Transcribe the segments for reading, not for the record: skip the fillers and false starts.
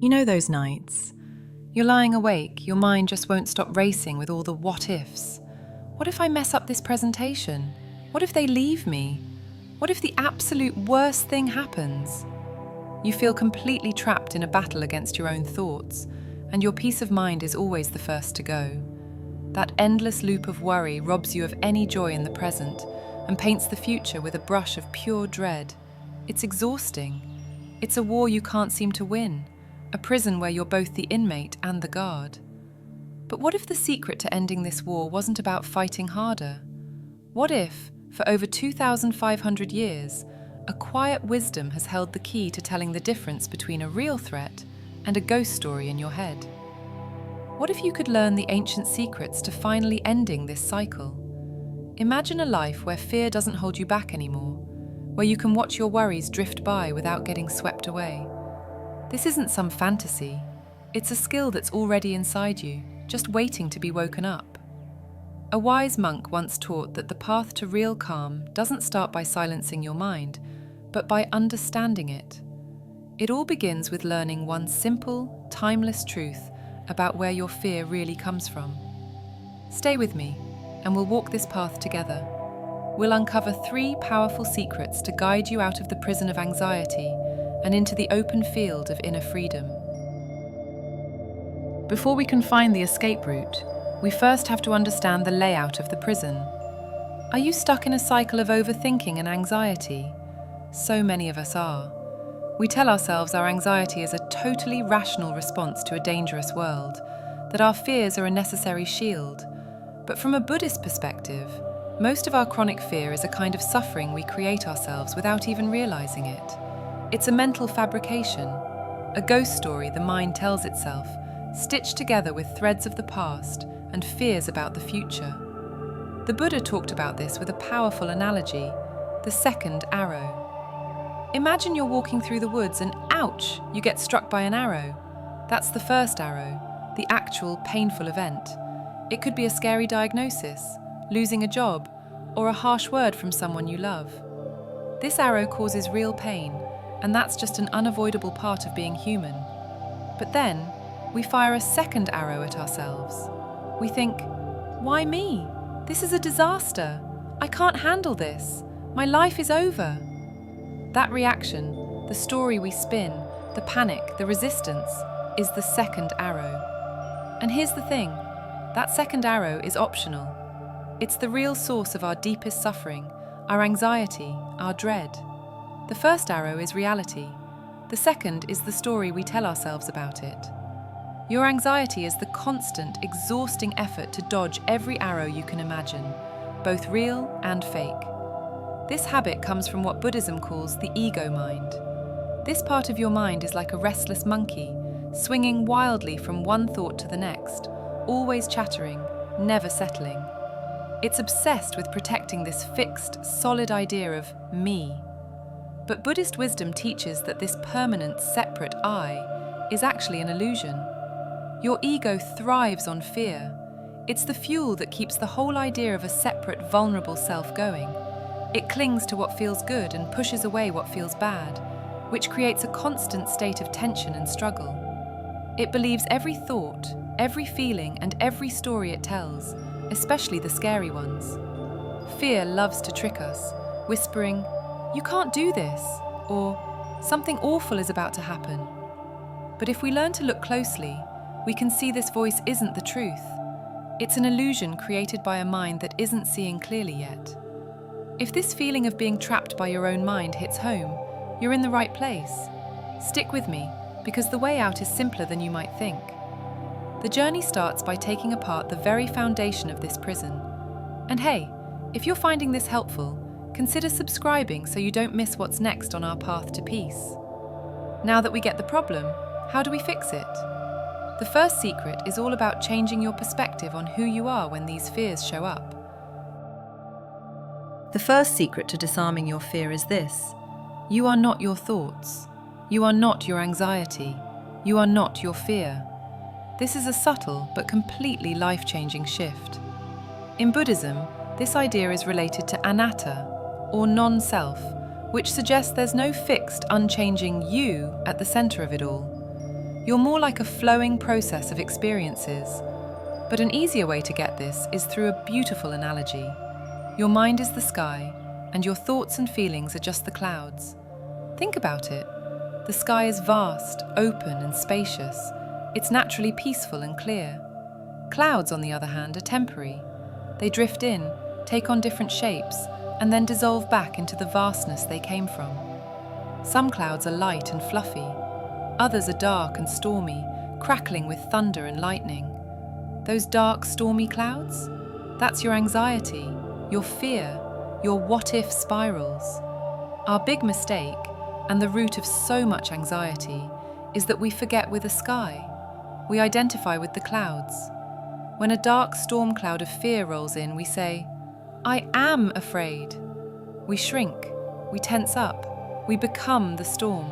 You know those nights? You're lying awake, your mind just won't stop racing with all the what-ifs. What if I mess up this presentation? What if they leave me? What if the absolute worst thing happens? You feel completely trapped in a battle against your own thoughts, and your peace of mind is always the first to go. That endless loop of worry robs you of any joy in the present and paints the future with a brush of pure dread. It's exhausting. It's a war you can't seem to win, a prison where you're both the inmate and the guard. But what if the secret to ending this war wasn't about fighting harder? What if, for over 2,500 years, a quiet wisdom has held the key to telling the difference between a real threat and a ghost story in your head? What if you could learn the ancient secrets to finally ending this cycle? Imagine a life where fear doesn't hold you back anymore, where you can watch your worries drift by without getting swept away. This isn't some fantasy. It's a skill that's already inside you, just waiting to be woken up. A wise monk once taught that the path to real calm doesn't start by silencing your mind, but by understanding it. It all begins with learning one simple, timeless truth about where your fear really comes from. Stay with me, and we'll walk this path together. We'll uncover 3 powerful secrets to guide you out of the prison of anxiety and into the open field of inner freedom. Before we can find the escape route, we first have to understand the layout of the prison. Are you stuck in a cycle of overthinking and anxiety? So many of us are. We tell ourselves our anxiety is a totally rational response to a dangerous world, that our fears are a necessary shield. But from a Buddhist perspective, most of our chronic fear is a kind of suffering we create ourselves without even realizing it. It's a mental fabrication, a ghost story the mind tells itself, stitched together with threads of the past and fears about the future. The Buddha talked about this with a powerful analogy, the second arrow. Imagine you're walking through the woods and ouch, you get struck by an arrow. That's the first arrow, the actual painful event. It could be a scary diagnosis, losing a job, or a harsh word from someone you love. This arrow causes real pain, and that's just an unavoidable part of being human. But then, we fire a second arrow at ourselves. We think, why me? This is a disaster. I can't handle this. My life is over. That reaction, the story we spin, the panic, the resistance, is the second arrow. And here's the thing, that second arrow is optional. It's the real source of our deepest suffering, our anxiety, our dread. The first arrow is reality. The second is the story we tell ourselves about it. Your anxiety is the constant, exhausting effort to dodge every arrow you can imagine, both real and fake. This habit comes from what Buddhism calls the ego mind. This part of your mind is like a restless monkey, swinging wildly from one thought to the next, always chattering, never settling. It's obsessed with protecting this fixed, solid idea of me. But Buddhist wisdom teaches that this permanent, separate I is actually an illusion. Your ego thrives on fear. It's the fuel that keeps the whole idea of a separate, vulnerable self going. It clings to what feels good and pushes away what feels bad, which creates a constant state of tension and struggle. It believes every thought, every feeling, and every story it tells, especially the scary ones. Fear loves to trick us, whispering, "You can't do this," or "Something awful is about to happen." But if we learn to look closely, we can see this voice isn't the truth. It's an illusion created by a mind that isn't seeing clearly yet. If this feeling of being trapped by your own mind hits home, you're in the right place. Stick with me, because the way out is simpler than you might think. The journey starts by taking apart the very foundation of this prison. And hey, if you're finding this helpful, consider subscribing so you don't miss what's next on our path to peace. Now that we get the problem, how do we fix it? The first secret is all about changing your perspective on who you are when these fears show up. The first secret to disarming your fear is this: you are not your thoughts. You are not your anxiety. You are not your fear. This is a subtle but completely life-changing shift. In Buddhism, this idea is related to anatta, or non-self, which suggests there's no fixed, unchanging you at the center of it all. You're more like a flowing process of experiences. But an easier way to get this is through a beautiful analogy. Your mind is the sky, and your thoughts and feelings are just the clouds. Think about it. The sky is vast, open, and spacious. It's naturally peaceful and clear. Clouds, on the other hand, are temporary. They drift in, take on different shapes, and then dissolve back into the vastness they came from. Some clouds are light and fluffy. Others are dark and stormy, crackling with thunder and lightning. Those dark, stormy clouds? That's your anxiety, your fear, your what-if spirals. Our big mistake, and the root of so much anxiety, is that we forget we're the sky. We identify with the clouds. When a dark storm cloud of fear rolls in, we say, "I am afraid." We shrink, we tense up, we become the storm.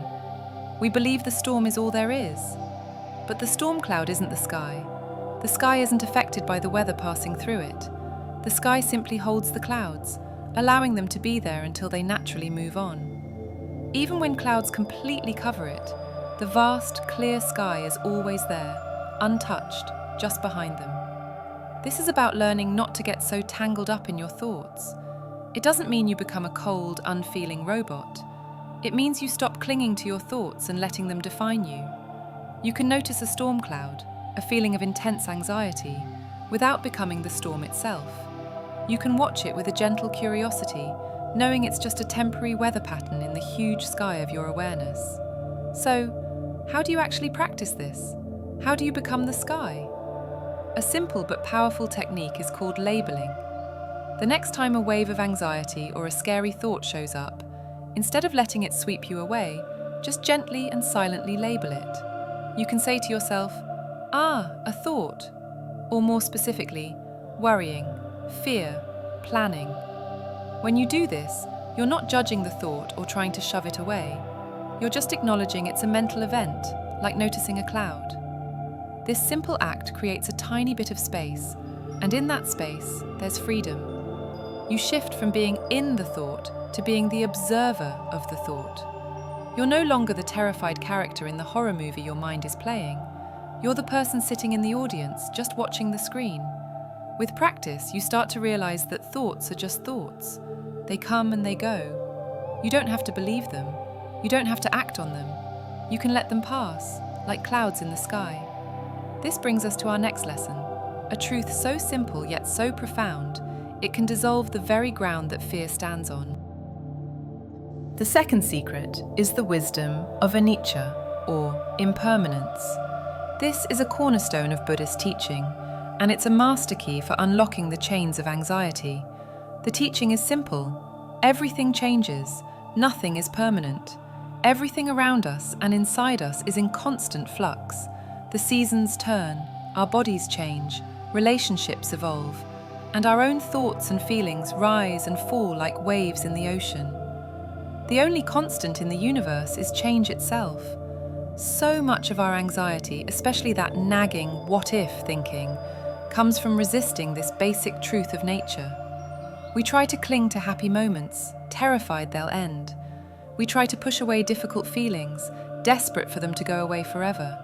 We believe the storm is all there is. But the storm cloud isn't the sky. The sky isn't affected by the weather passing through it. The sky simply holds the clouds, allowing them to be there until they naturally move on. Even when clouds completely cover it, the vast, clear sky is always there, untouched, just behind them. This is about learning not to get so tangled up in your thoughts. It doesn't mean you become a cold, unfeeling robot. It means you stop clinging to your thoughts and letting them define you. You can notice a storm cloud, a feeling of intense anxiety, without becoming the storm itself. You can watch it with a gentle curiosity, knowing it's just a temporary weather pattern in the huge sky of your awareness. So, how do you actually practice this? How do you become the sky? A simple but powerful technique is called labeling. The next time a wave of anxiety or a scary thought shows up, instead of letting it sweep you away, just gently and silently label it. You can say to yourself, a thought, or more specifically, worrying, fear, planning. When you do this, you're not judging the thought or trying to shove it away. You're just acknowledging it's a mental event, like noticing a cloud. This simple act creates a tiny bit of space, and in that space, there's freedom. You shift from being in the thought to being the observer of the thought. You're no longer the terrified character in the horror movie your mind is playing. You're the person sitting in the audience, just watching the screen. With practice, you start to realize that thoughts are just thoughts. They come and they go. You don't have to believe them. You don't have to act on them. You can let them pass, like clouds in the sky. This brings us to our next lesson, a truth so simple yet so profound, it can dissolve the very ground that fear stands on. The second secret is the wisdom of anicca, or impermanence. This is a cornerstone of Buddhist teaching, and it's a master key for unlocking the chains of anxiety. The teaching is simple. Everything changes. Nothing is permanent. Everything around us and inside us is in constant flux. The seasons turn, our bodies change, relationships evolve, and our own thoughts and feelings rise and fall like waves in the ocean. The only constant in the universe is change itself. So much of our anxiety, especially that nagging what-if thinking, comes from resisting this basic truth of nature. We try to cling to happy moments, terrified they'll end. We try to push away difficult feelings, desperate for them to go away forever.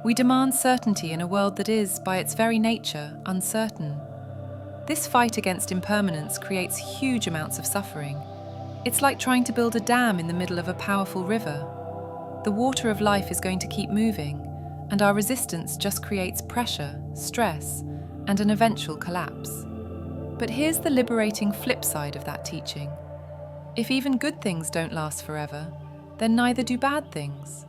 We demand certainty in a world that is, by its very nature, uncertain. This fight against impermanence creates huge amounts of suffering. It's like trying to build a dam in the middle of a powerful river. The water of life is going to keep moving, and our resistance just creates pressure, stress, and an eventual collapse. But here's the liberating flip side of that teaching. If even good things don't last forever, then neither do bad things.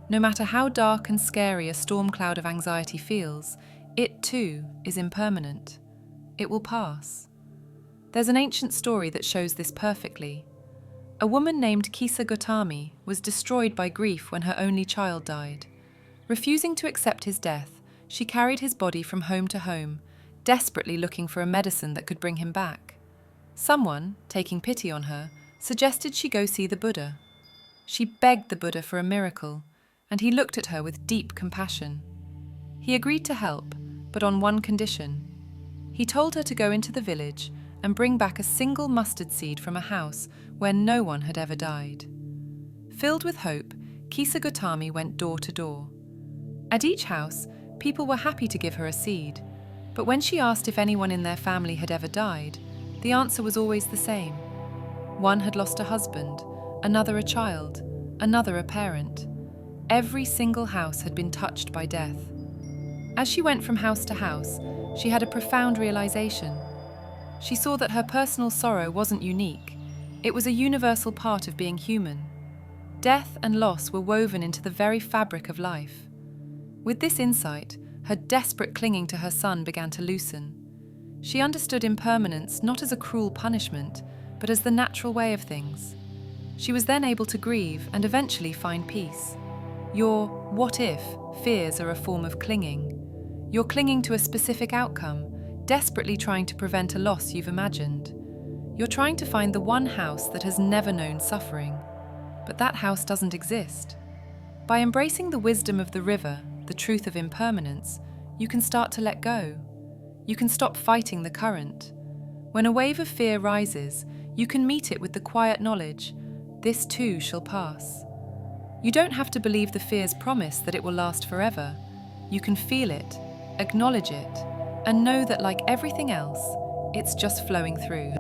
No matter how dark and scary a storm cloud of anxiety feels, it too is impermanent. It will pass. There's an ancient story that shows this perfectly. A woman named Kisa Gotami was destroyed by grief when her only child died. Refusing to accept his death, she carried his body from home to home, desperately looking for a medicine that could bring him back. Someone, taking pity on her, suggested she go see the Buddha. She begged the Buddha for a miracle, and he looked at her with deep compassion. He agreed to help, but on one condition. He told her to go into the village and bring back a single mustard seed from a house where no one had ever died. Filled with hope, Kisa Gotami went door to door. At each house, people were happy to give her a seed, but when she asked if anyone in their family had ever died, the answer was always the same. One had lost a husband, another a child, another a parent. Every single house had been touched by death. As she went from house to house, she had a profound realization. She saw that her personal sorrow wasn't unique. It was a universal part of being human. Death and loss were woven into the very fabric of life. With this insight, her desperate clinging to her son began to loosen. She understood impermanence not as a cruel punishment, but as the natural way of things. She was then able to grieve and eventually find peace. Your what-if fears are a form of clinging. You're clinging to a specific outcome, desperately trying to prevent a loss you've imagined. You're trying to find the one house that has never known suffering. But that house doesn't exist. By embracing the wisdom of the river, the truth of impermanence, you can start to let go. You can stop fighting the current. When a wave of fear rises, you can meet it with the quiet knowledge, this too shall pass. You don't have to believe the fear's promise that it will last forever. You can feel it, acknowledge it, and know that like everything else, it's just flowing through.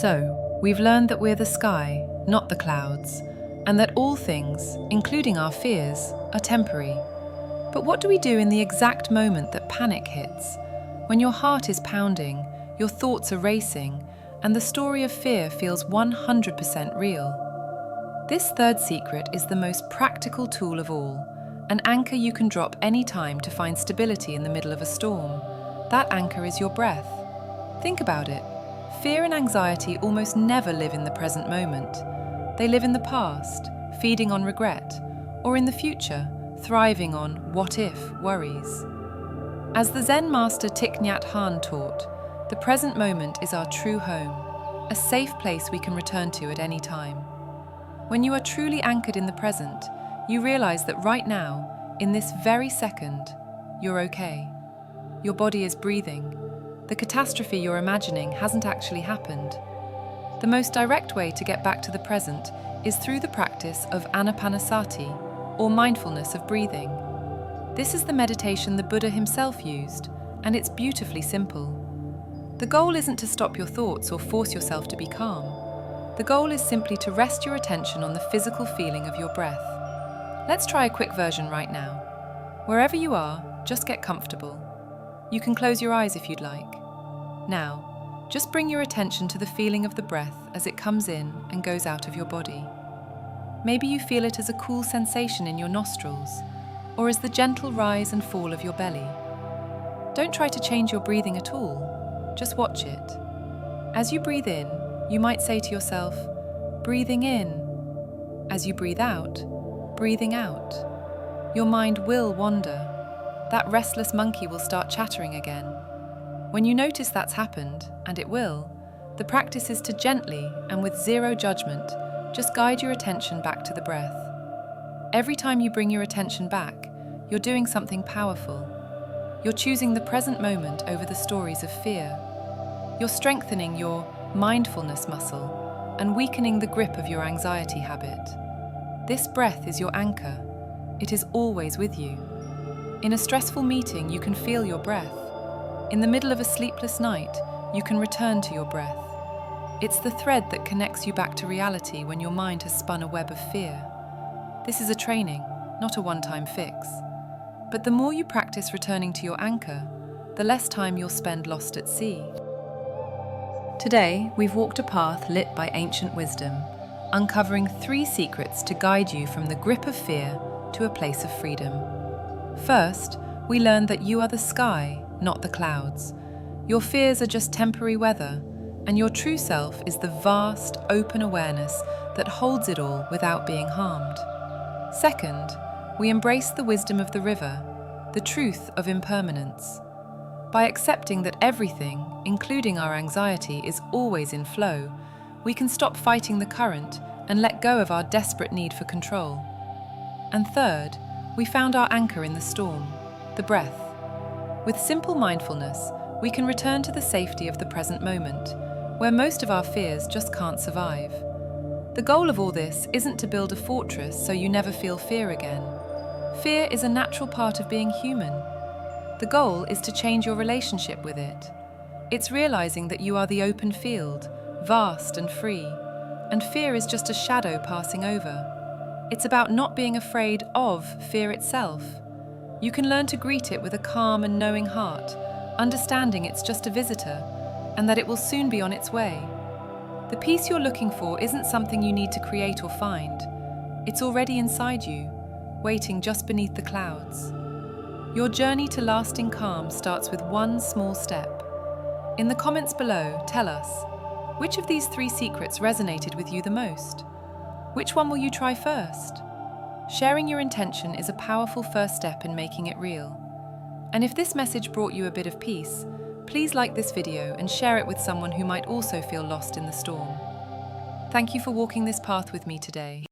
So, we've learned that we're the sky, not the clouds, and that all things, including our fears, are temporary. But what do we do in the exact moment that panic hits? When your heart is pounding, your thoughts are racing, and the story of fear feels 100% real. This third secret is the most practical tool of all, an anchor you can drop any time to find stability in the middle of a storm. That anchor is your breath. Think about it. Fear and anxiety almost never live in the present moment. They live in the past, feeding on regret, or in the future, thriving on what-if worries. As the Zen master Thich Nhat Hanh taught, the present moment is our true home, a safe place we can return to at any time. When you are truly anchored in the present, you realize that right now, in this very second, you're okay. Your body is breathing. The catastrophe you're imagining hasn't actually happened. The most direct way to get back to the present is through the practice of anapanasati, or mindfulness of breathing. This is the meditation the Buddha himself used, and it's beautifully simple. The goal isn't to stop your thoughts or force yourself to be calm. The goal is simply to rest your attention on the physical feeling of your breath. Let's try a quick version right now. Wherever you are, just get comfortable. You can close your eyes if you'd like. Now, just bring your attention to the feeling of the breath as it comes in and goes out of your body. Maybe you feel it as a cool sensation in your nostrils, or as the gentle rise and fall of your belly. Don't try to change your breathing at all, just watch it. As you breathe in, you might say to yourself, breathing in. As you breathe out, breathing out. Your mind will wander. That restless monkey will start chattering again. When you notice that's happened, and it will, the practice is to gently and with zero judgment, just guide your attention back to the breath. Every time you bring your attention back, you're doing something powerful. You're choosing the present moment over the stories of fear. You're strengthening your mindfulness muscle and weakening the grip of your anxiety habit. This breath is your anchor. It is always with you. In a stressful meeting, you can feel your breath. In the middle of a sleepless night, you can return to your breath. It's the thread that connects you back to reality when your mind has spun a web of fear. This is a training, not a one-time fix. But the more you practice returning to your anchor, the less time you'll spend lost at sea. Today, we've walked a path lit by ancient wisdom, uncovering 3 secrets to guide you from the grip of fear to a place of freedom. First, we learned that you are the sky, not the clouds. Your fears are just temporary weather, and your true self is the vast, open awareness that holds it all without being harmed. Second, we embrace the wisdom of the river, the truth of impermanence. By accepting that everything, including our anxiety, is always in flow, we can stop fighting the current and let go of our desperate need for control. And third, we found our anchor in the storm, the breath. With simple mindfulness, we can return to the safety of the present moment, where most of our fears just can't survive. The goal of all this isn't to build a fortress so you never feel fear again. Fear is a natural part of being human. The goal is to change your relationship with it. It's realizing that you are the open field, vast and free, and fear is just a shadow passing over. It's about not being afraid of fear itself. You can learn to greet it with a calm and knowing heart, understanding it's just a visitor, and that it will soon be on its way. The peace you're looking for isn't something you need to create or find. It's already inside you, waiting just beneath the clouds. Your journey to lasting calm starts with one small step. In the comments below, tell us, which of these 3 secrets resonated with you the most? Which one will you try first? Sharing your intention is a powerful first step in making it real. And if this message brought you a bit of peace, please like this video and share it with someone who might also feel lost in the storm. Thank you for walking this path with me today.